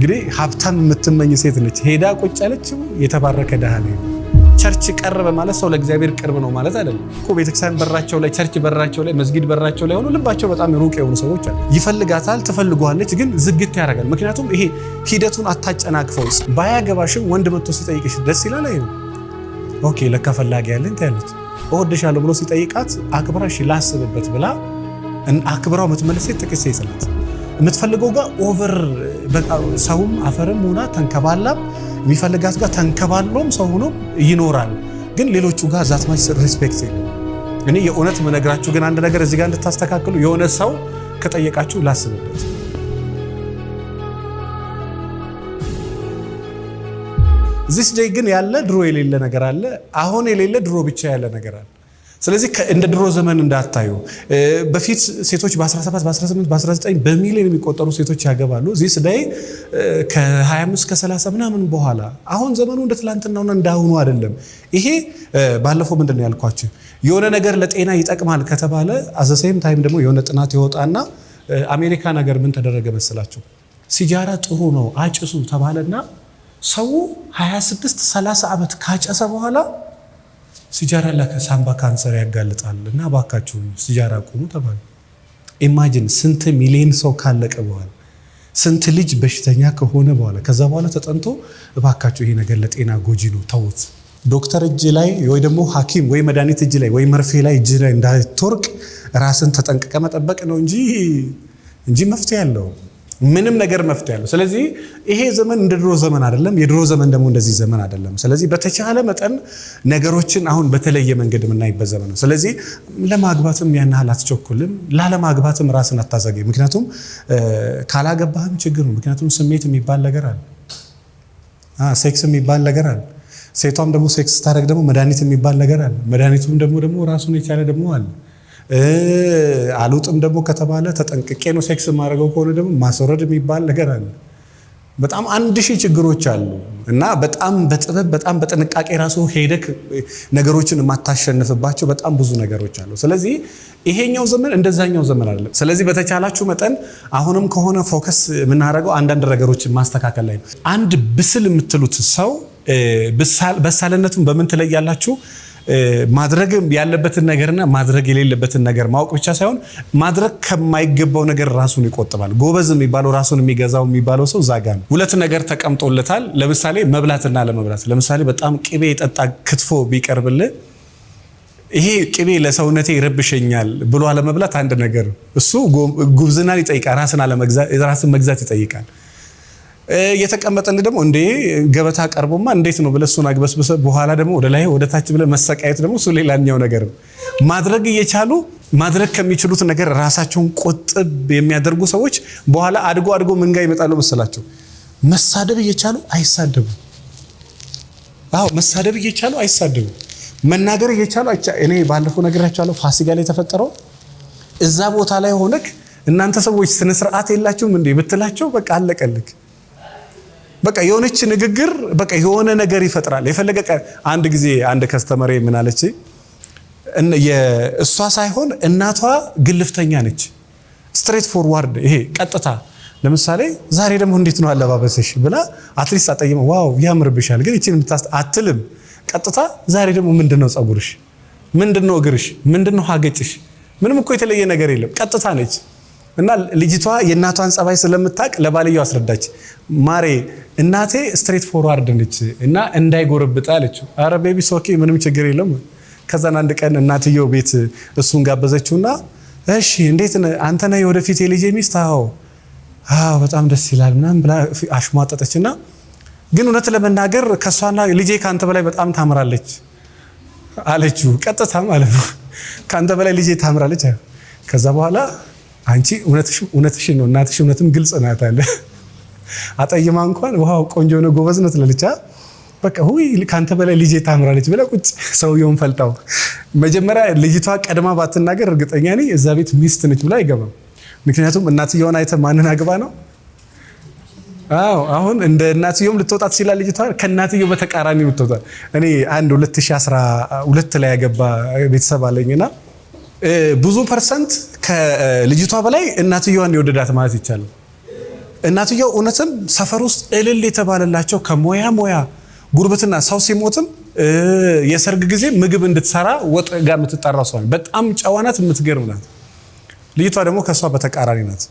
እንግዲህ ሀብታም የምትመኝ ሴት ነች። ሄዳ ቁጭ አለች። የተባረከ ድሃ ነው። ቸርች ቀርበ ማለት ሰው ለእግዚአብሔር ቅርብ ነው ማለት አይደለም እኮ። ቤተክርስቲያን በራቸው ላይ፣ ቸርች በራቸው ላይ፣ መስጊድ በራቸው ላይ ሆኖ ልባቸው በጣም ሩቅ የሆኑ ሰዎች አሉ። ይፈልጋታል፣ ትፈልጓለች፣ ግን ዝግት ያደርጋል። ምክንያቱም ይሄ ሂደቱን አታጨናቅፈው። ባያገባሽም ወንድ መጥቶ ሲጠይቅሽ ደስ ይላል። አይ ኦኬ ለካ ፈላጊ ያለን ታያለች። እወድሻለሁ ብሎ ሲጠይቃት አክብራሽ ላስብበት ብላ አክብራው የምትመለስ ጥቂት ሴት ናት። የምትፈልገው ጋር ኦቨር ሰውም አፈርም ሆና ተንከባላም የሚፈልጋት ጋር ተንከባሎም ሰው ሆኖ ይኖራል። ግን ሌሎቹ ጋር ዛት ማች ሪስፔክት የለም። እኔ የእውነት መነግራችሁ ግን አንድ ነገር እዚህ ጋር እንድታስተካክሉ፣ የሆነ ሰው ከጠየቃችሁ ላስብበት። ዚስ ዴይ ግን ያለ ድሮ የሌለ ነገር አለ። አሁን የሌለ ድሮ ብቻ ያለ ነገር አለ። ስለዚህ እንደ ድሮ ዘመን እንዳታዩ። በፊት ሴቶች በ17 በ18 በ19 በሚሊዮን የሚቆጠሩ ሴቶች ያገባሉ። ዚስ ዴይ ከ25 ከ30 ምናምን በኋላ። አሁን ዘመኑ እንደ ትላንትናውና እንዳሁኑ አይደለም። ይሄ ባለፈው ምንድን ነው ያልኳችሁ፣ የሆነ ነገር ለጤና ይጠቅማል ከተባለ አዘሴም ታይም ደግሞ የሆነ ጥናት ይወጣና አሜሪካ ነገር ምን ተደረገ መሰላችሁ? ሲጃራ ጥሩ ነው አጭሱ ተባለና ሰው 26 30 ዓመት ካጨሰ በኋላ ሲጃራ ለሳምባ ካንሰር ያጋልጣል እና ባካችሁ ሲጃራ አቁሙ ተባለ። ኢማጂን ስንት ሚሊዮን ሰው ካለቀ በኋላ ስንት ልጅ በሽተኛ ከሆነ በኋላ ከዛ በኋላ ተጠንቶ ባካችሁ ይሄ ነገር ለጤና ጎጂ ነው ተውት። ዶክተር እጅ ላይ ወይ ደግሞ ሐኪም ወይ መድኃኒት እጅ ላይ ወይ መርፌ ላይ እጅ ላይ እንዳትወርቅ ራስን ተጠንቅቀ መጠበቅ ነው እንጂ መፍትሄ ያለው ምንም ነገር መፍትሄ ያለው። ስለዚህ ይሄ ዘመን እንደ ድሮ ዘመን አይደለም፣ የድሮ ዘመን ደግሞ እንደዚህ ዘመን አይደለም። ስለዚህ በተቻለ መጠን ነገሮችን አሁን በተለየ መንገድ የምናይበት ዘመን ነው። ስለዚህ ለማግባትም ያን ያህል አትቸኩልም፣ ላለማግባትም ራስን አታዘገይ። ምክንያቱም ካላገባህም ችግር ነው። ምክንያቱም ስሜት የሚባል ነገር አለ፣ ሴክስ የሚባል ነገር አለ። ሴቷም ደግሞ ሴክስ ስታደርግ ደግሞ መድኃኒት የሚባል ነገር አለ። መድኃኒቱም ደግሞ ራሱን የቻለ ደግሞ አለ። አሉጥም ደግሞ ከተባለ ተጠንቅቄ ነው ሴክስ ማድረገው ከሆነ ደግሞ ማስወረድ የሚባል ነገር አለ። በጣም 1000 ችግሮች አሉ እና በጣም በጥበብ በጣም በጥንቃቄ ራሱ ሄደክ ነገሮችን የማታሸንፍባቸው በጣም ብዙ ነገሮች አሉ። ስለዚህ ይሄኛው ዘመን እንደዛኛው ዘመን አይደለም። ስለዚህ በተቻላችሁ መጠን አሁንም ከሆነ ፎከስ የምናደርገው አንዳንድ ነገሮችን ማስተካከል ላይ ነው። አንድ ብስል የምትሉት ሰው በሳልነቱን በምን ትለያላችሁ? ማድረግ ያለበትን ነገርና ማድረግ የሌለበትን ነገር ማወቅ ብቻ ሳይሆን ማድረግ ከማይገባው ነገር ራሱን ይቆጥባል። ጎበዝ የሚባለው ራሱን የሚገዛው ሰው ዛጋ ነው። ሁለት ነገር ተቀምጦለታል። ለምሳሌ መብላትና ለመብላት። ለምሳሌ በጣም ቅቤ የጠጣ ክትፎ ቢቀርብልህ ይሄ ቅቤ ለሰውነቴ ይረብሸኛል ብሎ አለመብላት አንድ ነገር፣ እሱ ጉብዝናን ይጠይቃል። ራስን መግዛት ይጠይቃል። የተቀመጠልህ ደግሞ እንዴ ገበታ ቀርቦማ እንዴት ነው ብለህ እሱን አግበስብሰ በኋላ ደግሞ ወደ ላይ ወደ ታች ብለህ መሰቃየት ደግሞ እሱ ሌላኛው ነገር ነው። ማድረግ እየቻሉ ማድረግ ከሚችሉት ነገር ራሳቸውን ቆጥብ የሚያደርጉ ሰዎች በኋላ አድጎ ምን ጋር ይመጣሉ መሰላቸው? መሳደብ እየቻሉ አይሳደቡ። መሳደብ እየቻሉ አይሳደቡ። መናገር እየቻሉ እኔ ባለፈው ነግራችኋለሁ። ፋሲካ ላይ የተፈጠረው እዛ ቦታ ላይ ሆነክ እናንተ ሰዎች ስነ ስርዓት የላችሁም እንዴ ብትላቸው በቃ አለቀልክ። በቃ የሆነች ንግግር በቃ የሆነ ነገር ይፈጥራል። የፈለገ አንድ ጊዜ አንድ ከስተመሬ ምን አለች? እሷ ሳይሆን እናቷ ግልፍተኛ ነች። ስትሬት ፎርዋርድ፣ ይሄ ቀጥታ። ለምሳሌ ዛሬ ደግሞ እንዴት ነው አለባበስሽ ብላ አትሊስት አጠይመ ዋው ያምርብሻል፣ ግን እቺን አትልም። ቀጥታ ዛሬ ደግሞ ምንድነው ጸጉርሽ፣ ምንድነው እግርሽ፣ ምንድነው ሀገጭሽ? ምንም እኮ የተለየ ነገር የለም። ቀጥታ ነች። እና ልጅቷ የእናቷን ጸባይ ስለምታቅ ለባልየው አስረዳች። ማሬ እናቴ ስትሬት ፎርዋርድ ነች እና እንዳይጎረብጥ አለችው። አረ ቤቢ ሶኪ ምንም ችግር የለም። ከዛን አንድ ቀን እናትየው ቤት እሱን ጋበዘችውና እሺ እንዴት አንተ ነህ የወደፊት የልጄ ሚስት? አዎ በጣም ደስ ይላል ምናምን ብላ አሽሟጠጠችና ግን እውነት ለመናገር ከሷና ልጄ ካንተ በላይ በጣም ታምራለች አለችው። ቀጥታ ማለት ነው ካንተ በላይ ልጄ ታምራለች። ከዛ በኋላ አንቺ እውነትሽ ነው እናትሽ እውነትም ግልጽ ናት አለ። አጠይማ እንኳን ዋው ቆንጆ ነው ጎበዝ ነው ትላለች። በቃ ሁይ ካንተ በላይ ልጄ ታምራለች ብላ ቁጭ ሰውየውን ፈልጣው። መጀመሪያ ልጅቷ ቀድማ ባትናገር እርግጠኛ ነኝ እዛ ቤት ሚስት ነች ብላ አይገባም። ምክንያቱም እናትየውን አይተ ማንን አግባ ነው? አሁን እንደ እናትየውም ልትወጣ ትችላለች ልጅቷ፣ ከእናትየው በተቃራኒ ልትወጣ። እኔ አንድ 2012 ላይ ያገባ ቤተሰብ አለኝና ብዙ ፐርሰንት ከልጅቷ በላይ እናትየዋን የወደዳት ማለት ይቻላል። እናትየው እውነትም ሰፈር ውስጥ እልል የተባለላቸው ከሞያ ጉርብትና ሰው ሲሞትም የሰርግ ጊዜ ምግብ እንድትሰራ ወጥ ጋር የምትጠራው ሰው በጣም ጨዋናት የምትገርም ናት። ልጅቷ ደግሞ ከሷ በተቃራኒ ናት።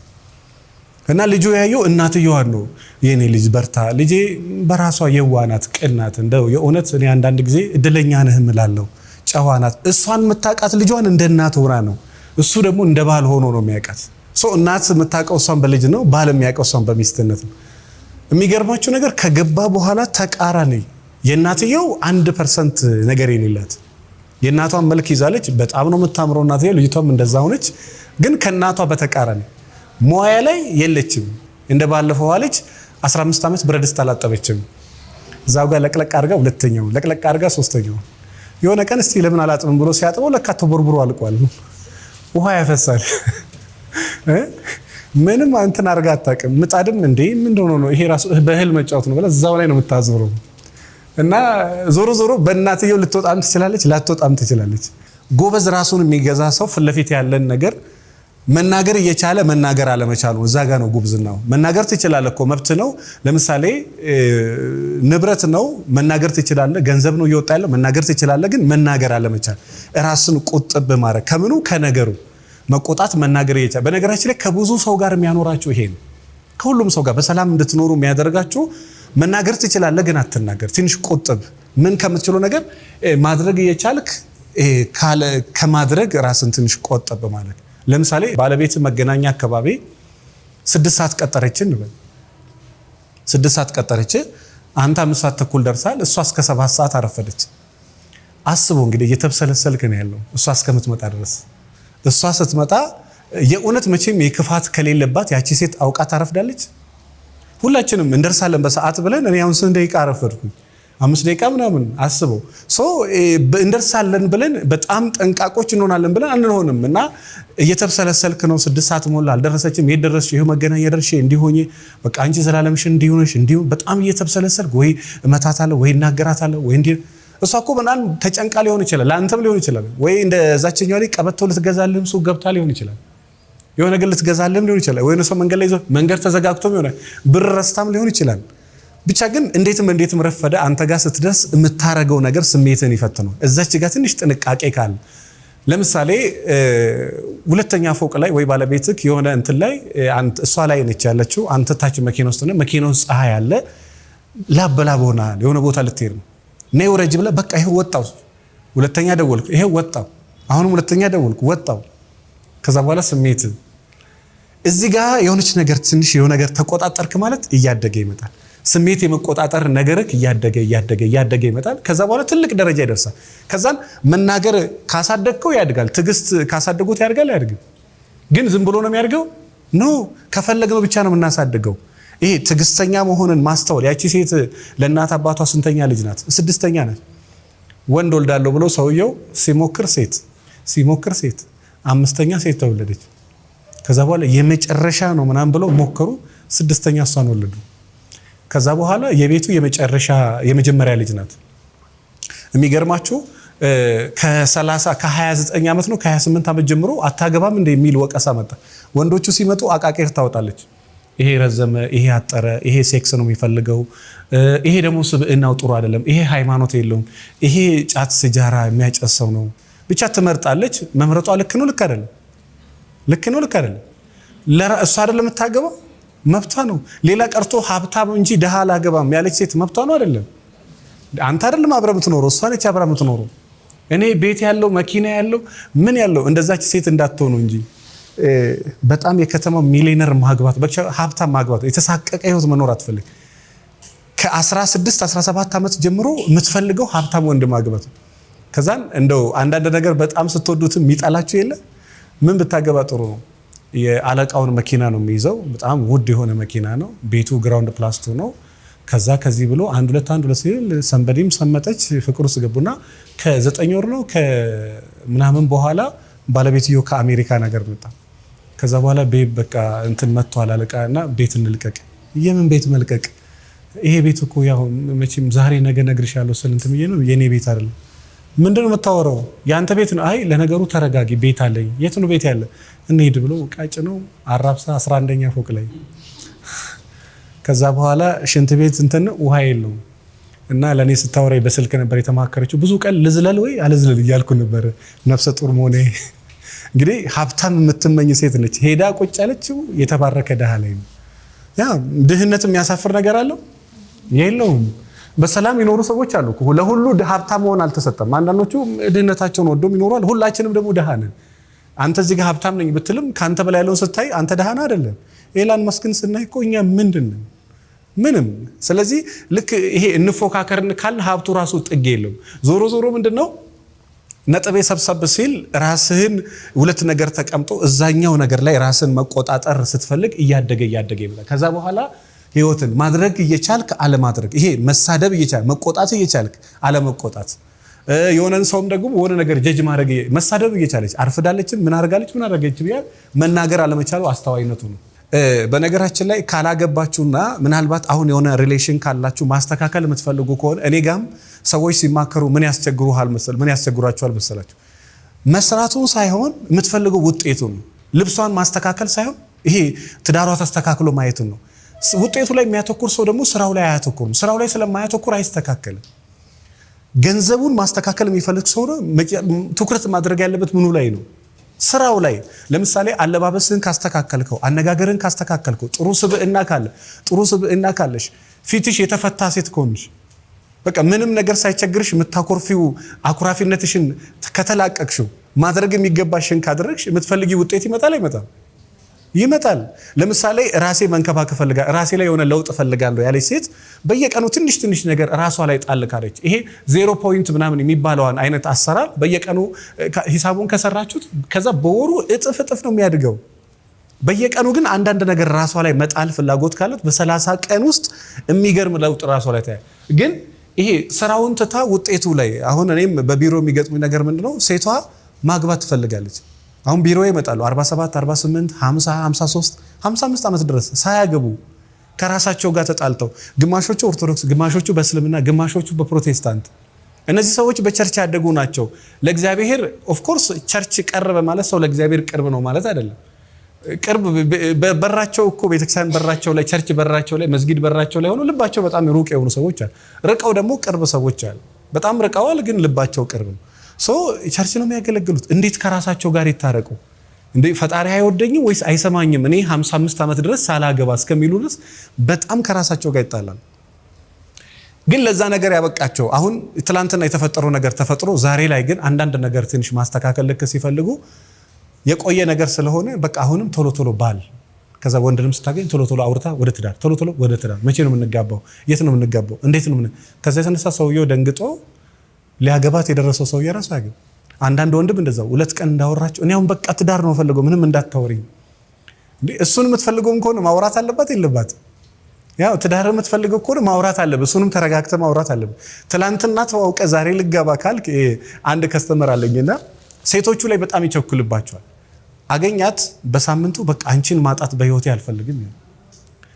እና ልጁ ያየው እናትየዋ ነው የኔ ልጅ በርታ፣ ልጄ በራሷ የዋናት ቅናት፣ እንደው የእውነት እኔ አንዳንድ ጊዜ እድለኛ ነህ እምላለሁ። ጨዋናት እሷን የምታውቃት ልጇን እንደ እናት ሆና ነው፣ እሱ ደግሞ እንደ ባል ሆኖ ነው የሚያውቃት። እናት የምታውቀው እሷን በልጅ ነው፣ ባል የሚያውቀው እሷን በሚስትነት ነው። የሚገርማችሁ ነገር ከገባ በኋላ ተቃራኒ የእናትየው 1% ነገር የሌላት የእናቷን መልክ ይዛለች። በጣም ነው የምታምረው እናትየው፣ ልጅቷም እንደዛ ሆነች። ግን ከእናቷ በተቃራኒ ሞያ ላይ የለችም። እንደ ባለፈው ልጅ 15 ዓመት ብረት ድስት አላጠበችም። እዛው ጋር ለቅለቅ አድርጋ ሁለተኛው ለቅለቅ አድርጋ ሶስተኛው የሆነ ቀን እስቲ ለምን አላጥብም ብሎ ሲያጥበው ለካ ተቦርብሮ አልቋል። ውሃ ያፈሳል። ምንም እንትን አድርጋ አታውቅም። ምጣድም እንዴ ምን እንደሆነ ነው ይሄ ራሱ በእህል መጫወት ነው ብላ እዛው ላይ ነው የምታዞረው። እና ዞሮ በእናትየው ልትወጣም ትችላለች፣ ላትወጣም ትችላለች። ጎበዝ ራሱን የሚገዛ ሰው ፊት ለፊት ያለን ነገር መናገር እየቻለ መናገር አለመቻሉ እዛ ጋር ነው ጉብዝናው። መናገር ትችላለህ እኮ መብት ነው። ለምሳሌ ንብረት ነው መናገር ትችላለህ፣ ገንዘብ ነው እየወጣ ያለው መናገር ትችላለህ። ግን መናገር አለመቻል፣ ራስን ቁጥብ ማድረግ ከምኑ ከነገሩ መቆጣት መናገር እየቻለ። በነገራችን ላይ ከብዙ ሰው ጋር የሚያኖራችሁ ይሄ ነው። ከሁሉም ሰው ጋር በሰላም እንድትኖሩ የሚያደርጋችሁ መናገር ትችላለህ ግን አትናገር። ትንሽ ቁጥብ ምን ከምትችለው ነገር ማድረግ እየቻልክ ከማድረግ ራስን ትንሽ ቆጠብ ማለት። ለምሳሌ ባለቤት መገናኛ አካባቢ 6 ሰዓት ቀጠረችን እንበል። 6 ሰዓት ቀጠረች፣ አንተ 5 ሰዓት ተኩል ደርሳል፣ እሷ እስከ 7 ሰዓት አረፈደች። አስበው እንግዲህ እየተብሰለሰልክ ነው ያለው እሷ እስከምትመጣ ድረስ። እሷ ስትመጣ የእውነት መቼም የክፋት ከሌለባት ያቺ ሴት አውቃ ታረፍዳለች። ሁላችንም እንደርሳለን በሰዓት ብለን እኔ አሁን ስንት ደቂቃ አረፈድኩኝ? 5 ደቂቃ ምናምን አስበው። እንደርሳለን ብለን በጣም ጠንቃቆች እንሆናለን ብለን አንሆንም። እና እየተብሰለሰልክ ነው። 6 ሰዓት ሞላ አልደረሰችም። የት ደረስሽ? ይሄው መገናኛ ደርሼ እንዲሆኝ በቃ አንቺ ዘላለምሽ እንዲሆንሽ እንዲሁ በጣም እየተብሰለሰልክ ወይ እመታታለሁ ወይ እናገራታለሁ ወይ እንዲ እሷ እኮ በጣም ተጨንቃ ሊሆን ይችላል፣ ለአንተም ሊሆን ይችላል። ወይ እንደዛችኛው ላይ ቀበቶ ልትገዛልህም ሱቅ ገብታ ሊሆን ይችላል። የሆነ ነገር ልትገዛልህም ሊሆን ይችላል። ወይ ሰው መንገድ ላይ መንገድ ተዘጋግቶም ይሆናል፣ ብር ረስታም ሊሆን ይችላል። ብቻ ግን እንዴትም ረፈደ አንተ ጋር ስትደርስ የምታረገው ነገር ስሜትን ይፈትነው። እዛች ጋር ትንሽ ጥንቃቄ ካለ ለምሳሌ ሁለተኛ ፎቅ ላይ ወይ ባለቤትክ የሆነ እንትን ላይ እሷ ላይ ነች ያለችው፣ አንተ ታች መኪና ውስጥ ነህ። መኪናው ፀሐይ አለ፣ ላበላብ ሆናል። የሆነ ቦታ ልትሄድ ነው፣ ነይ ወረጅ ብለህ በቃ ይሄው ወጣው። ሁለተኛ ደወልኩ፣ ይሄው ወጣው። አሁንም ሁለተኛ ደወልኩ፣ ወጣው። ከዛ በኋላ ስሜት እዚህ ጋር የሆነች ነገር ትንሽ የሆነ ነገር ተቆጣጠርክ ማለት እያደገ ይመጣል። ስሜት የመቆጣጠር ነገርክ እያደገ ይመጣል። ከዛ በኋላ ትልቅ ደረጃ ይደርሳል። ከዛን መናገር ካሳደግከው ያድጋል። ትዕግስት ካሳደጉት ያድጋል አያድግም? ግን ዝም ብሎ ነው የሚያድገው? ኖ ከፈለግነው ብቻ ነው የምናሳድገው። ይሄ ትዕግስተኛ መሆንን ማስተዋል። ያቺ ሴት ለእናት አባቷ ስንተኛ ልጅ ናት? 6ኛ ናት። ወንድ ወልዳለሁ ብሎ ሰውየው ሲሞክር ሴት 5ኛ ሴት ተወለደች። ከዛ በኋላ የመጨረሻ ነው ምናምን ብለው ሞከሩ፣ 6ኛ እሷን ወለዱ። ከዛ በኋላ የቤቱ የመጀመሪያ ልጅ ናት። የሚገርማችሁ ከ29 ዓመት ነው ከ28 ዓመት ጀምሮ አታገባም እንደ የሚል ወቀሳ መጣ። ወንዶቹ ሲመጡ አቃቄር ታወጣለች። ይሄ ረዘመ፣ ይሄ አጠረ፣ ይሄ ሴክስ ነው የሚፈልገው፣ ይሄ ደግሞ ስብዕናው ጥሩ አይደለም፣ ይሄ ሃይማኖት የለውም፣ ይሄ ጫት ስጃራ የሚያጨሰው ነው። ብቻ ትመርጣለች። መምረጧ ልክ ነው ልክ አይደለም? እሷ አይደለም የምታገባው፣ መብቷ ነው። ሌላ ቀርቶ ሀብታም እንጂ ድሃ አላገባም ያለች ሴት መብቷ ነው አይደለም? አንተ አይደለም አብረህ የምትኖረው፣ እሷ ነች አብረህ የምትኖረው። እኔ ቤት ያለው መኪና ያለው ምን ያለው እንደዛች ሴት እንዳትሆኑ እንጂ በጣም የከተማው ሚሊዮነር ማግባት፣ ብቻ ሀብታም ማግባት፣ የተሳቀቀ ህይወት መኖር አትፈልግ። ከ16 17 ዓመት ጀምሮ የምትፈልገው ሀብታም ወንድ ማግባት። ከዛን እንደው አንዳንድ ነገር በጣም ስትወዱትም የሚጠላችሁ የለ ምን ብታገባ ጥሩ ነው? የአለቃውን መኪና ነው የሚይዘው። በጣም ውድ የሆነ መኪና ነው። ቤቱ ግራውንድ ፕላስ 2 ነው። ከዛ ከዚህ ብሎ አንድ ሁለት ሲል ሰንበዲም ሰመጠች፣ ፍቅር ውስጥ ገቡና ከ9 ወር ነው ከምናምን በኋላ ባለቤትዮ ከአሜሪካ ነገር መጣ። ከዛ በኋላ ቤት በቃ እንትን መጥቷል አለቃና ቤት እንልቀቅ። የምን ቤት መልቀቅ? ይሄ ቤት እኮ ያው መቼም ዛሬ ነገ ነግርሻለሁ ስል እንትን ብዬ ነው፣ የኔ ቤት አይደለም። ምንድነው የምታወራው? ያንተ ቤት ነው። አይ ለነገሩ ተረጋጊ፣ ቤት አለኝ። የት ነው ቤት ያለ? እንሂድ ብሎ ቃጭ ነው አራብሳ 11ኛ ፎቅ ላይ ከዛ በኋላ ሽንት ቤት እንትን ውሃ የለውም እና ለኔ ስታወራኝ በስልክ ነበር የተማከረችው። ብዙ ቀን ልዝለል ወይ አልዝለል እያልኩ ነበር ነፍሰ ጡር መሆኔ። እንግዲህ ሀብታም የምትመኝ ሴት ነች። ሄዳ ቁጭ ያለችው የተባረከ ድሃ ላይ ነው። ያ ድህነት የሚያሳፍር ነገር አለው የለውም። በሰላም ይኖሩ ሰዎች አሉ። ለሁሉ ሀብታም መሆን አልተሰጠም። አንዳንዶቹ ድህነታቸውን ወዶም ይኖራል። ሁላችንም ደግሞ ድሃ ነን። አንተ እዚህ ጋር ሀብታም ነኝ ብትልም ካንተ በላይ ያለውን ስታይ አንተ ድሃ ነህ አይደለም። ኤላን መስክን ስናይ እኮ እኛ ምንድነው? ምንም። ስለዚህ ልክ ይሄ እንፎካከርን ካልን ሀብቱ ራሱ ጥግ የለውም። ዞሮ ዞሮ ምንድነው ነጥቤ ሰብሰብ ሲል ራስህን ሁለት ነገር ተቀምጦ እዛኛው ነገር ላይ ራስን መቆጣጠር ስትፈልግ እያደገ ይመጣል። ከዛ በኋላ ህይወትን ማድረግ እየቻልክ አለማድረግ፣ ይሄ መሳደብ እየቻልክ መቆጣት እየቻልክ አለመቆጣት፣ የሆነን ሰውም ደግሞ ወደ ነገር ጀጅ ማድረግ መሳደብ እየቻለች አርፍዳለችም ምን አደረገች ቢያ መናገር አለመቻሉ አስተዋይነቱ ነው። በነገራችን ላይ ካላገባችሁና ምናልባት አሁን የሆነ ሪሌሽን ካላችሁ ማስተካከል የምትፈልጉ ከሆነ እኔ ጋም ሰዎች ሲማከሩ ምን ያስቸግሯችኋል መሰላችሁ? መስራቱን ሳይሆን የምትፈልገው ውጤቱን፣ ልብሷን ማስተካከል ሳይሆን ይሄ ትዳሯ ተስተካክሎ ማየቱን ነው። ውጤቱ ላይ የሚያተኩር ሰው ደግሞ ስራው ላይ አያተኩርም። ስራው ላይ ስለማያተኩር አይስተካከልም። ገንዘቡን ማስተካከል የሚፈልግ ሰው ነው ትኩረት ማድረግ ያለበት ምኑ ላይ ነው? ስራው ላይ። ለምሳሌ አለባበስን ካስተካከልከው፣ አነጋገርን ካስተካከልከው፣ ጥሩ ስብዕና ካለሽ፣ ፊትሽ የተፈታ ሴት ከሆንሽ፣ በቃ ምንም ነገር ሳይቸግርሽ የምታኮርፊው አኩራፊነትሽን ከተላቀቅሽው፣ ማድረግ የሚገባሽን ካደረግሽ የምትፈልጊ ውጤት ይመጣል አይመጣም? ይመጣል። ለምሳሌ ራሴ መንከባከብ ፈልጋለሁ፣ ራሴ ላይ የሆነ ለውጥ ፈልጋለሁ ያለች ሴት በየቀኑ ትንሽ ነገር ራሷ ላይ ጣል ካለች፣ ይሄ 0 ፖይንት ምናምን የሚባለውን አይነት አሰራር በየቀኑ ሂሳቡን ከሰራችሁት ከዛ በወሩ እጥፍ ነው የሚያድገው። በየቀኑ ግን አንዳንድ ነገር ራሷ ላይ መጣል ፍላጎት ካለት በ30 ቀን ውስጥ የሚገርም ለውጥ ራሷ ላይ ታያል። ግን ይሄ ስራውን ትታ ውጤቱ ላይ አሁን እኔም በቢሮ የሚገጥሙኝ ነገር ምንድነው? ሴቷ ማግባት ትፈልጋለች። አሁን ቢሮ ይመጣሉ 47 48 50 53 55 ዓመት ድረስ ሳያገቡ ከራሳቸው ጋር ተጣልተው፣ ግማሾቹ ኦርቶዶክስ፣ ግማሾቹ በእስልምና፣ ግማሾቹ በፕሮቴስታንት። እነዚህ ሰዎች በቸርች ያደጉ ናቸው። ለእግዚአብሔር ኦፍ ኮርስ ቸርች ቀርበ ማለት ሰው ለእግዚአብሔር ቅርብ ነው ማለት አይደለም። ቅርብ በራቸው እኮ ቤተክርስቲያን በራቸው ላይ፣ ቸርች በራቸው ላይ፣ መስጊድ በራቸው ላይ ሆኖ ልባቸው በጣም ሩቅ የሆኑ ሰዎች አሉ። ርቀው ደግሞ ቅርብ ሰዎች አሉ። በጣም ርቀዋል ግን ልባቸው ቅርብ ነው። ቸርች ነው የሚያገለግሉት። እንዴት ከራሳቸው ጋር ይታረቁ? እንዴ ፈጣሪ አይወደኝም ወይስ አይሰማኝም እኔ 55 ዓመት ድረስ ሳላገባ እስከሚሉ ድረስ በጣም ከራሳቸው ጋር ይጣላሉ። ግን ለዛ ነገር ያበቃቸው አሁን ትላንትና የተፈጠረው ነገር ተፈጥሮ ዛሬ ላይ ግን አንዳንድ ነገር ትንሽ ማስተካከል ልክ ሲፈልጉ የቆየ ነገር ስለሆነ በቃ አሁንም ቶሎ ባል፣ ከዛ ወንድንም ስታገኝ ቶሎ አውርታ ወደ ትዳር፣ ቶሎ ወደ ትዳር። መቼ ነው የምንጋባው? የት ነው የምንጋባው? እንዴት ነው ከዛ የተነሳ ሰውየው ደንግጦ ሊያገባት የደረሰው ሰው የራሱ ያገባ። አንዳንድ ወንድም እንደዛው 2 ቀን እንዳወራቸው እኔ አሁን በቃ ትዳር ነው ፈልገው ምንም እንዳታወሪኝ እንዴ። እሱን የምትፈልገውም ከሆነ ማውራት አለባት የለባት? ያው ትዳር የምትፈልገው ከሆነ ማውራት አለበት። እሱንም ተረጋግተ ማውራት አለበት። ትላንትና ተዋውቀ ዛሬ ልጋባ ካልክ አንድ ከስተመር አለኝና ሴቶቹ ላይ በጣም ይቸኩልባቸዋል። አገኛት በሳምንቱ በቃ አንቺን ማጣት በህይወቴ አልፈልግም ይላል።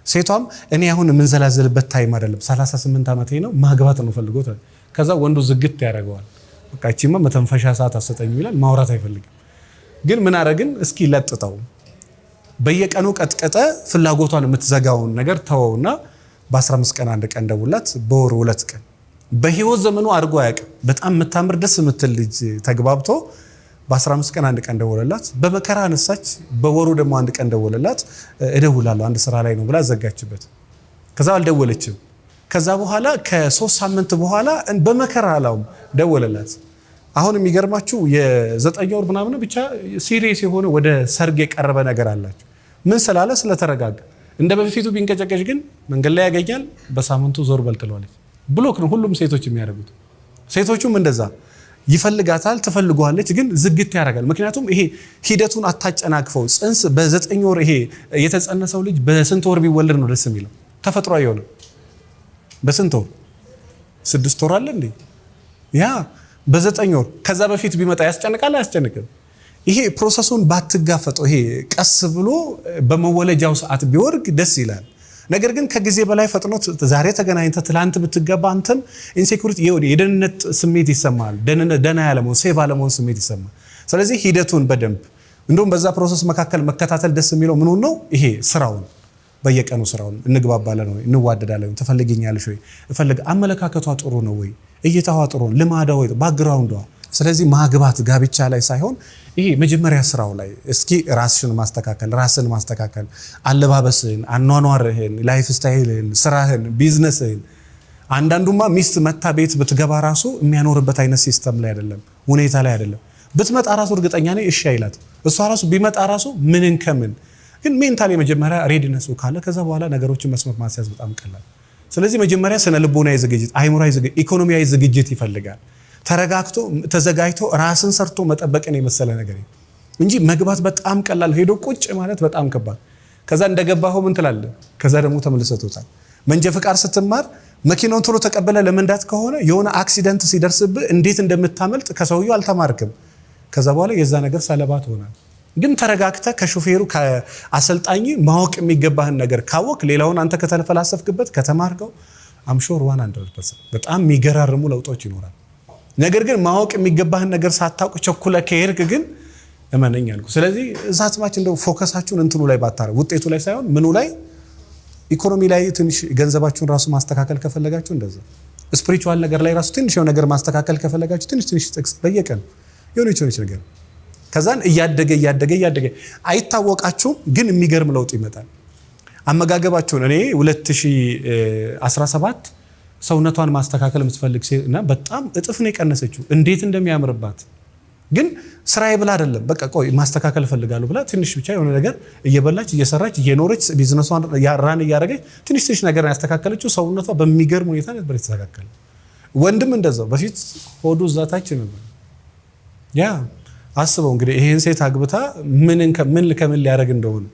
ሴቷም እኔ አሁን የምንዘላዘልበት ታይም አይደለም 38 ዓመቴ ነው ማግባት ነው ፈልጎት። ከዛ ወንዱ ዝግት ያደርገዋል። በቃ እቺማ መተንፈሻ ሰዓት አሰጠኝ ይላል። ማውራት አይፈልግም። ግን ምን አረግን እስኪ ለጥጠው በየቀኑ ቀጥቀጠ ፍላጎቷን የምትዘጋውን ነገር ተወውና በ15 ቀን አንድ ቀን ደውላት፣ በወሩ 2 ቀን። በህይወት ዘመኑ አድርጎ አያውቅም። በጣም የምታምር ደስ የምትል ልጅ ተግባብቶ በ15 ቀን አንድ ቀን ደወለላት። በመከራ አነሳች። በወሩ ደግሞ አንድ ቀን ደወለላት። እደውላለሁ አንድ ስራ ላይ ነው ብላ ዘጋችበት። ከዛ አልደወለችም። ከዛ በኋላ ከ3 ሳምንት በኋላ በመከራ አላውም ደወለላት። አሁን የሚገርማችሁ የ9 ወር ምናምን ብቻ ሲሪየስ የሆነ ወደ ሰርግ የቀረበ ነገር አላቸው። ምን ስላለ ስለተረጋጋ። እንደ በፊቱ ቢንቀጨቀጭ ግን መንገድ ላይ ያገኛል። በሳምንቱ ዞር በልጥሏለች። ብሎክ ነው ሁሉም ሴቶች የሚያደርጉት። ሴቶቹም እንደዛ ይፈልጋታል፣ ትፈልጓለች፣ ግን ዝግት ያደርጋል። ምክንያቱም ይሄ ሂደቱን አታጨናቅፈው። ጽንስ በ9 ወር ይሄ የተጸነሰው ልጅ በስንት ወር ቢወለድ ነው ደስ የሚለው? ተፈጥሯዊ የሆነ በስንት ወር? 6 ወር አለ እንዴ? ያ በ9 ወር። ከዛ በፊት ቢመጣ ያስጨንቃል አያስጨንቅም? ይሄ ፕሮሰሱን ባትጋፈጠው፣ ይሄ ቀስ ብሎ በመወለጃው ሰዓት ቢወርግ ደስ ይላል። ነገር ግን ከጊዜ በላይ ፈጥኖ ዛሬ ተገናኝተ ትላንት ብትገባ አንተም ኢንሴኩሪቲ የደህንነት ስሜት ይሰማል። ደህና ያለመሆን ሴቭ አለመሆን ስሜት ይሰማል። ስለዚህ ሂደቱን በደንብ እንደውም በዛ ፕሮሰስ መካከል መከታተል ደስ የሚለው ምኑን ነው? ይሄ ስራውን በየቀኑ ስራውን እንግባባለን ወይ እንዋደዳለን ተፈልገኛለሽ ወይ አመለካከቷ ጥሩ ነው ወይ እይታዋ ጥሩ ልማዳ ወይ ባክግራውንዷ ስለዚህ ማግባት ጋብቻ ላይ ሳይሆን ይሄ መጀመሪያ ስራው ላይ እስኪ ራስሽን ማስተካከል አለባበስህን አኗኗርህን ላይፍ ስታይልህን ስራህን ቢዝነስህን አንዳንዱማ ሚስት መታ ቤት ብትገባ ራሱ የሚያኖርበት አይነት ሲስተም ላይ አይደለም ሁኔታ ላይ አይደለም ብትመጣ ራሱ እርግጠኛ ነኝ እሺ አይላት እሷ ራሱ ቢመጣ ራሱ ምንን ከምን ግን ሜንታሊ መጀመሪያ ሬዲነሱ ካለ ከዛ በኋላ ነገሮችን መስመር ማስያዝ በጣም ቀላል ስለዚህ መጀመሪያ ስነ ልቦናዊ ዝግጅት አይምሮአዊ ዝግጅት ኢኮኖሚያዊ ዝግጅት ይፈልጋል ተረጋግቶ ተዘጋጅቶ ራስን ሰርቶ መጠበቅን የመሰለ ነገር እንጂ መግባት በጣም ቀላል ሄዶ ቁጭ ማለት በጣም ከባድ ከዛ እንደገባው ምን ትላለህ ከዛ ደግሞ ተመልሰህ ትወጣለህ መንጃ ፈቃድ ስትማር መኪናውን ቶሎ ተቀበለ ለመንዳት ከሆነ የሆነ አክሲደንት ሲደርስብህ እንዴት እንደምታመልጥ ከሰውየው አልተማርክም ከዛ በኋላ የዛ ነገር ሰለባ ትሆናለህ ግን ተረጋግተህ ከሹፌሩ ከአሰልጣኝ ማወቅ የሚገባህን ነገር ካወቅ ሌላውን አንተ ከተፈላሰፍክበት ከተማርከው አምሾር 100% በጣም የሚገራርሙ ለውጦች ይኖራል ነገር ግን ማወቅ የሚገባህን ነገር ሳታውቅ ቸኩለ ከሄድክ ግን እመነኝ አልኩ ስለዚህ እዛትማች እንደው ፎከሳችሁን እንትኑ ላይ ባታረጉ ውጤቱ ላይ ሳይሆን ምኑ ላይ ኢኮኖሚ ላይ ትንሽ ገንዘባችሁን ራሱ ማስተካከል ከፈለጋችሁ እንደዛ ስፒሪቹዋል ነገር ላይ ራሱ ትንሽ የሆነ ነገር ማስተካከል ከፈለጋችሁ ትንሽ ጥቅስ በየቀን የሆነች ነገር ከዛን እያደገ አይታወቃችሁም ግን የሚገርም ለውጥ ይመጣል አመጋገባችሁን እኔ 2017 ሰውነቷን ማስተካከል የምትፈልግ እና በጣም እጥፍ ነው የቀነሰችው እንዴት እንደሚያምርባት ግን ስራዬ ብላ አይደለም በቃ ቆይ ማስተካከል ፈልጋለሁ ብላ ትንሽ ብቻ የሆነ ነገር እየበላች እየሰራች እየኖረች ቢዝነሷን ያራን እያደረገች ትንሽ ነገር ያስተካከለችው ሰውነቷ በሚገርም ሁኔታ ነበር የተስተካከለ ወንድም እንደዛው በፊት ሆዱ ዛታች ነበር ያ አስበው እንግዲህ ይሄን ሴት አግብታ ምን ከምን ሊያደርግ እንደሆነ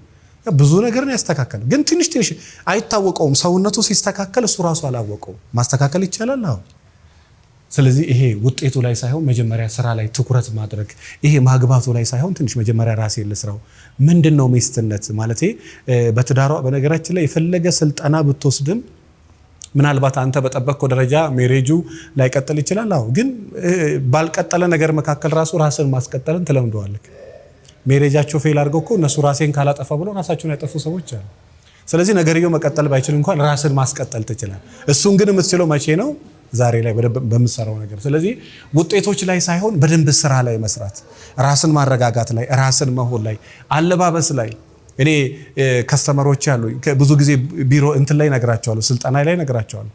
ብዙ ነገር ነው ያስተካከለ ግን ትንሽ አይታወቀውም ሰውነቱ ሲስተካከል እሱ ራሱ አላወቀው ማስተካከል ይቻላል አዎ ስለዚህ ይሄ ውጤቱ ላይ ሳይሆን መጀመሪያ ስራ ላይ ትኩረት ማድረግ ይሄ ማግባቱ ላይ ሳይሆን ትንሽ መጀመሪያ ራሴ ለስራው ምንድነው ሚስትነት ማለት በትዳሯ በነገራችን ላይ የፈለገ ስልጠና ብትወስድም ምናልባት አንተ በጠበቅከው ደረጃ ሜሬጁ ላይ ቀጥል ይችላል አዎ ግን ባልቀጠለ ነገር መካከል ራስን ማስቀጠልን ተለምደዋልክ ሜሬጃቸው ፌል አድርገው እኮ እነሱ ራሴን ካላጠፋ ብለው ራሳቸውን ያጠፉ ሰዎች አሉ ስለዚህ ነገርየው መቀጠል ባይችል እንኳን ራስን ማስቀጠል ትችላል እሱን ግን የምትችለው መቼ ነው ዛሬ ላይ በመሰራው ነገር ስለዚህ ውጤቶች ላይ ሳይሆን በደንብ ስራ ላይ መስራት ራስን ማረጋጋት ላይ ራስን መሆን ላይ አለባበስ ላይ እኔ ከስተመሮች ያሉ ብዙ ጊዜ ቢሮ እንትን ላይ ነግራቸዋለሁ ስልጣና ላይ ነግራቸዋለሁ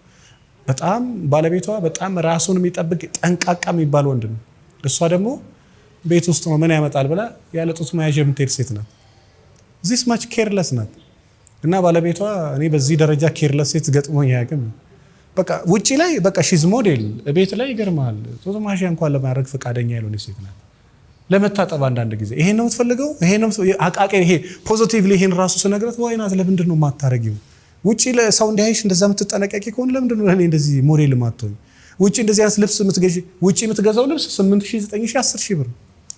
በጣም ባለቤቷ በጣም ራሱን የሚጠብቅ ጠንቃቃ የሚባል ወንድ ነው እሷ ደግሞ ቤት ውስጥ ነው ምን ያመጣል ብላ ያለ ጡት መያዣ የምትሄድ ሴት ናት this much careless ናት እና ባለቤቷ እኔ በዚህ ደረጃ careless ሴት ገጥሞኝ ያውቅም በቃ ውጪ ላይ በቃ she's model ቤት ላይ ይገርማል ጡት መያዣ እንኳን ለማድረግ ፈቃደኛ ያልሆነች ሴት ናት ለመታጠብ አንዳንድ ጊዜ ይሄን ነው የምትፈልገው ይሄን ነው አቃቂ ይሄ ፖዚቲቭሊ ይሄን ራሱ ስነግራት ወይናት ለምንድን ነው ማታረጊው ውጪ ለሰው እንዲያይሽ እንደዛ የምትጠነቀቂ ከሆነ ለምንድን ነው እኔ እንደዚህ ሞዴል ማትሆኝ ውጪ እንደዚህ አይነት ልብስ የምትገዢ ውጪ የምትገዛው ልብስ 8000 9000 10000 ብር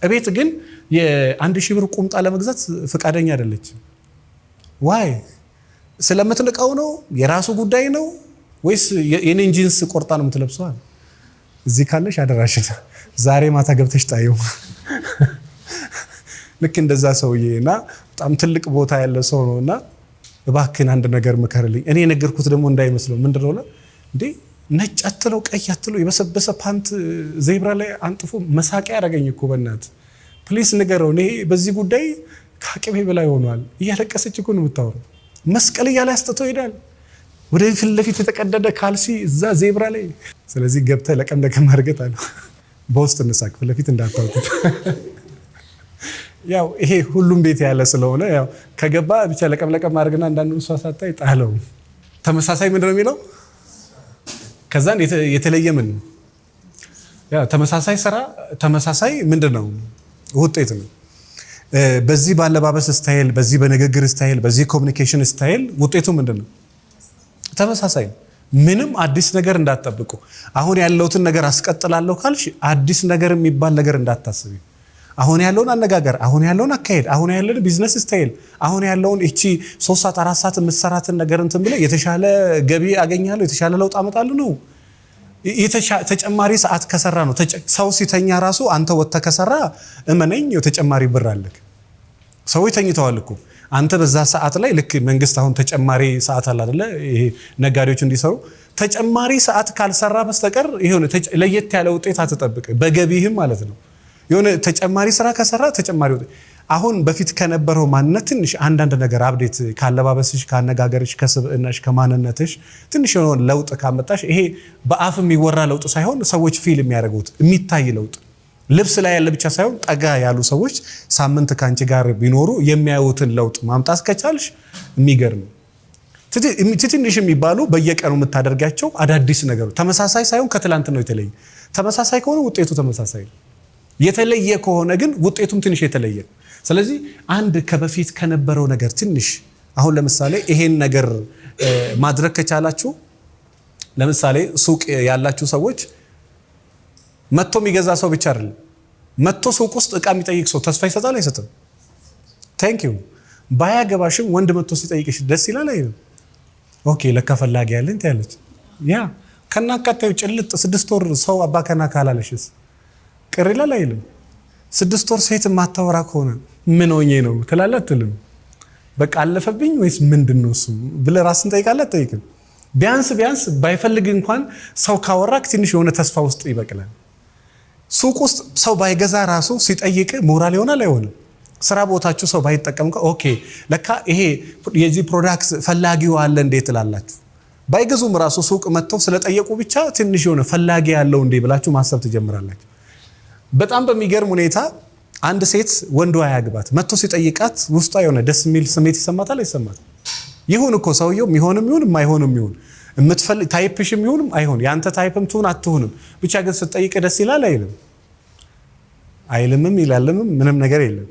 እቤት ግን የ1000 ብር ቁምጣ ለመግዛት ፈቃደኛ አይደለች ዋይ ስለምትንቀው ነው የራሱ ጉዳይ ነው ወይስ የኔን ጂንስ ቆርጣ ነው የምትለብሰው እዚህ ካለሽ አደራሽ ዛሬ ማታ ገብተሽ ጣየው ልክ እንደዛ ሰውዬና በጣም ትልቅ ቦታ ያለ ሰው ነውና እባክህን አንድ ነገር ምከርልኝ እኔ ነገርኩት ደግሞ እንዳይመስለው ምንድነው እንዴ ነጭ አትለው ቀይ አትለው የበሰበሰ ፓንት ዜብራ ላይ አንጥፎ መሳቂያ ያደረገኝ እኮ በእናት ፕሊስ ንገረው እኔ በዚህ ጉዳይ ከአቅሜ በላይ ሆኗል እያለቀሰች እኮ ነው የምታወራው መስቀል እያለ አስተተው ይሄዳል ወደ ፊት ለፊት የተቀደደ ካልሲ እዛ ዜብራ ላይ ስለዚህ ገብተህ ለቀም አድርገት አለ በውስጥ እንሳቅ ለፊት እንዳታውቁት ያው ይሄ ሁሉም ቤት ያለ ስለሆነ ያው ከገባ ብቻ ለቀም አድርገና አንዳንዱ ሷሳታ ይጣለው ተመሳሳይ ምንድነው የሚለው ከዛን የተለየ ምን ያ ተመሳሳይ ስራ ተመሳሳይ ምንድነው ውጤት ነው በዚህ ባለባበስ ስታይል በዚህ በንግግር ስታይል በዚህ ኮሙኒኬሽን ስታይል ውጤቱ ምንድነው ተመሳሳይ ምንም አዲስ ነገር እንዳትጠብቁ አሁን ያለውትን ነገር አስቀጥላለሁ ካልሽ አዲስ ነገር የሚባል ነገር እንዳታስቢ አሁን ያለውን አነጋገር አሁን ያለውን አካሄድ አሁን ያለውን ቢዝነስ ስታይል አሁን ያለውን እቺ 3 ሰዓት 4 ሰዓት የምትሰራትን ነገር እንትን ብለ የተሻለ ገቢ አገኛለሁ የተሻለ ለውጥ አመጣለሁ ነው ተጨማሪ ሰዓት ከሰራ ነው ሰው ሲተኛ ራሱ አንተ ወጥተህ ከሰራ እመነኝ ተጨማሪ ብር አለክ ሰው ይተኝተዋል እኮ አንተ በዛ ሰዓት ላይ ልክ መንግስት አሁን ተጨማሪ ሰዓት አለ አይደለ ይሄ ነጋዴዎች እንዲሰሩ ተጨማሪ ሰዓት ካልሰራ በስተቀር ይሄን ለየት ያለ ውጤት አትጠብቅ በገቢህም ማለት ነው የሆነ ተጨማሪ ስራ ከሰራ ተጨማሪ ውጤት አሁን በፊት ከነበረው ማንነት ትንሽ አንዳንድ ነገር አፕዴት ካለባበስሽ ካነጋገርሽ ከስብዕናሽ ከማንነትሽ ትንሽ የሆነ ለውጥ ካመጣሽ ይሄ በአፍ የሚወራ ለውጥ ሳይሆን ሰዎች ፊል የሚያደርጉት የሚታይ ለውጥ ልብስ ላይ ያለ ብቻ ሳይሆን ጠጋ ያሉ ሰዎች ሳምንት ካንቺ ጋር ቢኖሩ የሚያዩትን ለውጥ ማምጣት ከቻልሽ የሚገርም ትንሽ የሚባሉ በየቀኑ የምታደርጋቸው አዳዲስ ነገሮች ተመሳሳይ ሳይሆን ከትላንት ነው የተለየ ተመሳሳይ ከሆነ ውጤቱ ተመሳሳይ ነው የተለየ ከሆነ ግን ውጤቱም ትንሽ የተለየ ስለዚህ አንድ ከበፊት ከነበረው ነገር ትንሽ አሁን ለምሳሌ ይሄን ነገር ማድረግ ከቻላችሁ ለምሳሌ ሱቅ ያላችሁ ሰዎች መጥቶ የሚገዛ ሰው ብቻ አይደለም መጥቶ ሱቅ ውስጥ እቃ የሚጠይቅ ሰው ተስፋ ይሰጣል አይሰጥም ታንክ ዩ ባያገባሽም ወንድ መጥቶ ሲጠይቅሽ ደስ ይላል አይደል ኦኬ ለካ ፈላጊ ያለ እንት ያለች ያ ከናካታዩ ጭልጥ 6 ወር ሰው አባከና ካላለሽስ ቅር ይላል አይልም 6 ወር ሴት ማታወራ ከሆነ ምን ሆኜ ነው ትላለህ አትልም በቃ አለፈብኝ ወይስ ምንድነው እሱ ብለህ ራስን ጠይቃለህ አትጠይቅም ቢያንስ ባይፈልግ እንኳን ሰው ካወራክ ትንሽ የሆነ ተስፋ ውስጥ ይበቅላል ሱቅ ውስጥ ሰው ባይገዛ ራሱ ሲጠይቅ ሞራል ይሆናል አይሆንም ስራ ቦታችሁ ሰው ባይጠቀም ኦኬ ለካ ይሄ የዚህ ፕሮዳክት ፈላጊው አለ እንዴት ትላላችሁ ባይገዙም ራሱ ሱቅ መጥተው ስለጠየቁ ብቻ ትንሽ የሆነ ፈላጊ ያለው እንዴ ብላችሁ ማሰብ ትጀምራላችሁ በጣም በሚገርም ሁኔታ አንድ ሴት ወንዱ አያግባት መጥቶ ሲጠይቃት ውስጧ የሆነ ደስ የሚል ስሜት ይሰማታል አይሰማትም ይሁን እኮ ሰውየው የሚሆንም ይሁን የማይሆንም ይሁን የምትፈልግ ታይፕሽም ይሁንም አይሆን ያንተ ታይፕም ትሁን አትሁንም ብቻ ግን ስትጠይቅ ደስ ይላል አይልምም ይላልም ምንም ነገር የለም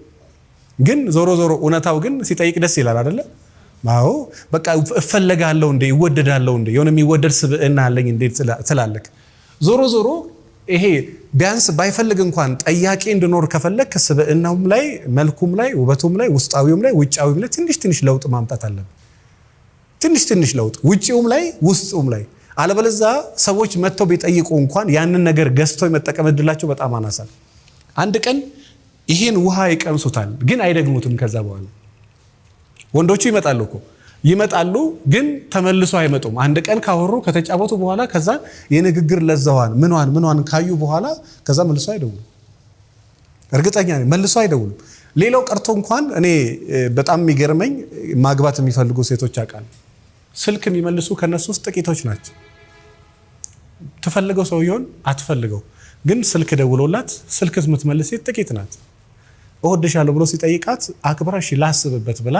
ግን ዞሮ እውነታው ግን ሲጠይቅ ደስ ይላል አይደለ ማው በቃ እፈልጋለሁ እንደ ይወደዳለሁ እንደ የሆነ የሚወደድ ስብዕና አለኝ እንደ ትላለክ ዞሮ ይሄ ቢያንስ ባይፈልግ እንኳን ጠያቂ እንድኖር ከፈለክ ስብዕናውም ላይ መልኩም ላይ ውበቱም ላይ ውስጣዊውም ላይ ውጫዊውም ላይ ትንሽ ለውጥ ማምጣት አለበት ትንሽ ለውጥ ውጪውም ላይ ውስጡም ላይ አለበለዚያ ሰዎች መጥተው ቢጠይቁ እንኳን ያንን ነገር ገዝተው መጠቀም እድላቸው በጣም አናሳል አንድ ቀን ይሄን ውሃ ይቀምሱታል ግን አይደግሙትም ከዛ በኋላ ወንዶቹ ይመጣሉ ግን ተመልሶ አይመጡም አንድ ቀን ካወሩ ከተጫወቱ በኋላ ከዛ የንግግር ለዛዋን ምንዋን ካዩ በኋላ ከዛ መልሶ አይደውሉም እርግጠኛ ነኝ መልሶ አይደውሉም ሌላው ቀርቶ እንኳን እኔ በጣም የሚገርመኝ ማግባት የሚፈልጉ ሴቶች አቃል ስልክ የሚመልሱ ከነሱ ውስጥ ጥቂቶች ናቸው ተፈልገው ሰውየውን አትፈልገው ግን ስልክ ደውሎላት ስልክ የምትመልስ ጥቂት ናት እወድሻለሁ ብሎ ሲጠይቃት አክብራሽ ላስብበት ብላ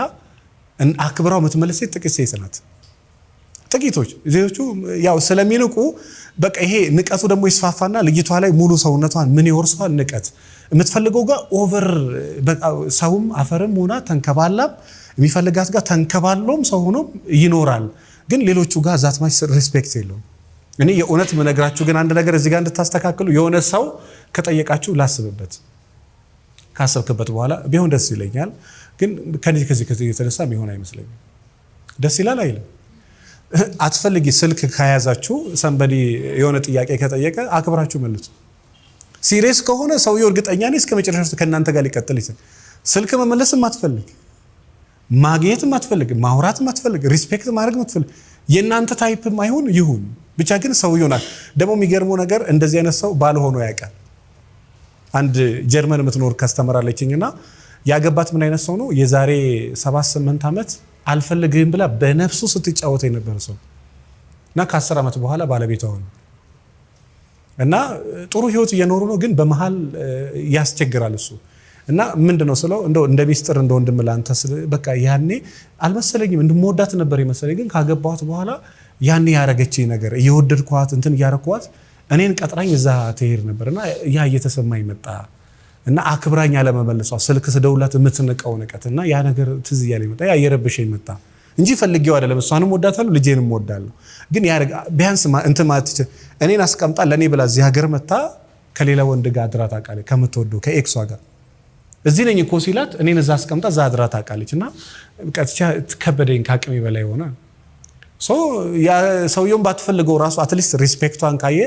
አክብራው የምትመልስ ጥቂት ሴት ናት ጥቂቶች ዜዎቹ ያው ስለሚንቁ በቃ ይሄ ንቀቱ ደግሞ ይስፋፋና ልጅቷ ላይ ሙሉ ሰውነቷን ምን ይወርሷል ንቀት የምትፈልገው ጋር ኦቨር በቃ ሰውም አፈርም ሆና ተንከባላም የሚፈልጋት ጋር ተንከባሎም ሰው ሆኖ ይኖራል ግን ሌሎቹ ጋር ዛትማች ሪስፔክት የለውም እኔ የእውነት ምነግራችሁ ግን አንድ ነገር እዚህ ጋር እንድታስተካክሉ የሆነ ሰው ከጠየቃችሁ ላስብበት ካሰብክበት በኋላ ቢሆን ደስ ይለኛል ግን ከዚህ የተነሳ የሚሆን አይመስለኝም ደስ ይላል አይልም አትፈልጊ ስልክ ከያዛችሁ ሰንበዲ የሆነ ጥያቄ ከጠየቀ አክብራችሁ መልሱ ሲሪየስ ከሆነ ሰውየው እርግጠኛ ነኝ እስከመጨረሻው ከእናንተ ጋር ሊቀጥል ይችላል ስልክ መመለስም አትፈልግ ማግኘትም አትፈልግ ማውራትም አትፈልግ ሪስፔክት ማድረግ አትፈልግ የእናንተ ታይፕም አይሆን ይሁን ብቻ ግን ሰውየው ናት ደግሞ የሚገርመው ነገር እንደዚህ አይነት ሰው ባል ሆኖ ያውቃል አንድ ጀርመን የምትኖር ካስተመር አለችኝና ያገባት ምን አይነት ሰው ነው የዛሬ 7-8 ዓመት አልፈልግህም ብላ በነፍሱ ስትጫወት የነበረ ሰው እና ከ10 ዓመት በኋላ ባለቤቷ ሆነ እና ጥሩ ህይወት እየኖሩ ነው ግን በመሃል ያስቸግራል እሱ እና ምንድነው ስለው እንደው እንደ ሚስጥር እንደ ወንድም ላንተ በቃ ያኔ አልመሰለኝም እንደምወዳት ነበር የመሰለኝ ግን ካገባኋት በኋላ ያኔ ያረገችኝ ነገር እየወደድኳት እንትን እያረኳት እኔን ቀጥራኝ እዛ ትሄድ ነበርና ያ እየተሰማኝ መጣ እና አክብራኝ አለመመለሷ ስልክ ስደውላት የምትነቀው ንቀትና ያ ነገር ትዝ እያለኝ መጣ ያ እየረበሸኝ መጣ እንጂ ፈልጌው አይደለም እሷንም ወዳታለሁ ልጄንም ወዳለሁ ግን ያ ቢያንስ እንትን ማለት እኔን አስቀምጣ ለኔ ብላ እዚህ ሀገር መጣ ከሌላ ወንድ ጋር አድራት አቃለ ከምትወደው ከኤክሷ ጋር እዚህ ነኝ እኮ ሲላት እኔን እዛ አስቀምጣ እዛ አድራት አቃለችና በቃ ከበደኝ ካቅሜ በላይ ሆነ ያ ሰውየውን ባትፈልገው ራሱ አትሊስት ሪስፔክቷን ካየ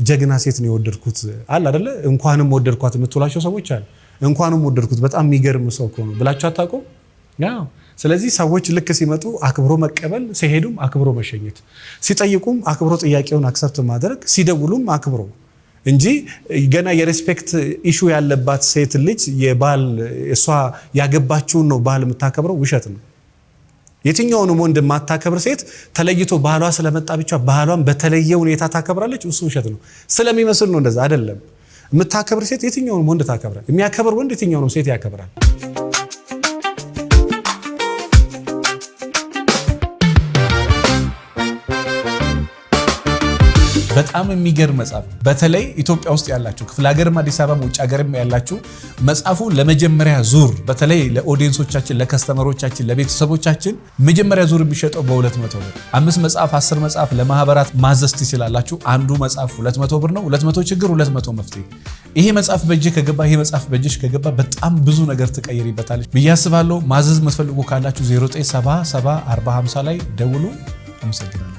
ጀግና ሴት ነው የወደድኩት አለ አይደለ እንኳንም ወደድኳት የምትውላቸው ሰዎች አሉ እንኳንም ወደድኩት በጣም የሚገርም ሰው እኮ ነው ብላችሁ አታውቁም ያው ስለዚህ ሰዎች ልክ ሲመጡ አክብሮ መቀበል፣ ሲሄዱም አክብሮ መሸኘት፣ ሲጠይቁም አክብሮ ጥያቄውን አክሰፕት ማድረግ፣ ሲደውሉም አክብሮ እንጂ ገና የሬስፔክት ኢሹ ያለባት ሴት ልጅ የባል እሷ ያገባችውን ነው ባል የምታከብረው፣ ውሸት ነው። የትኛውንም ወንድ የማታከብር ሴት ተለይቶ ባሏ ስለመጣ ብቻ ባሏን በተለየ ሁኔታ ታከብራለች፣ እሱ ውሸት ነው። ስለሚመስል ነው፣ እንደዛ አይደለም። የምታከብር ሴት የትኛውንም ወንድ ታከብራል። የሚያከብር ወንድ የትኛውንም ሴት ያከብራል። በጣም የሚገርም መጽሐፍ። በተለይ ኢትዮጵያ ውስጥ ያላችሁ ክፍለ ሀገርም አዲስ አበባም ውጭ ሀገርም ያላችሁ መጽሐፉ ለመጀመሪያ ዙር በተለይ ለኦዲየንሶቻችን፣ ለከስተመሮቻችን፣ ለቤተሰቦቻችን መጀመሪያ ዙር የሚሸጠው በ200 ብር 5 መጽሐፍ 10 መጽሐፍ ለማህበራት ማዘዝ ትችላላችሁ። አንዱ መጽሐፍ 200 ብር ነው። 200 ችግር 200 መፍትሄ። ይሄ መጽሐፍ በእጅ ከገባ ይሄ መጽሐፍ በእጅሽ ከገባ በጣም ብዙ ነገር ትቀይሪበታለች ብዬ አስባለሁ። ማዘዝ የምትፈልጉ ካላችሁ 09774050 ላይ ደውሉ። አመሰግናለሁ።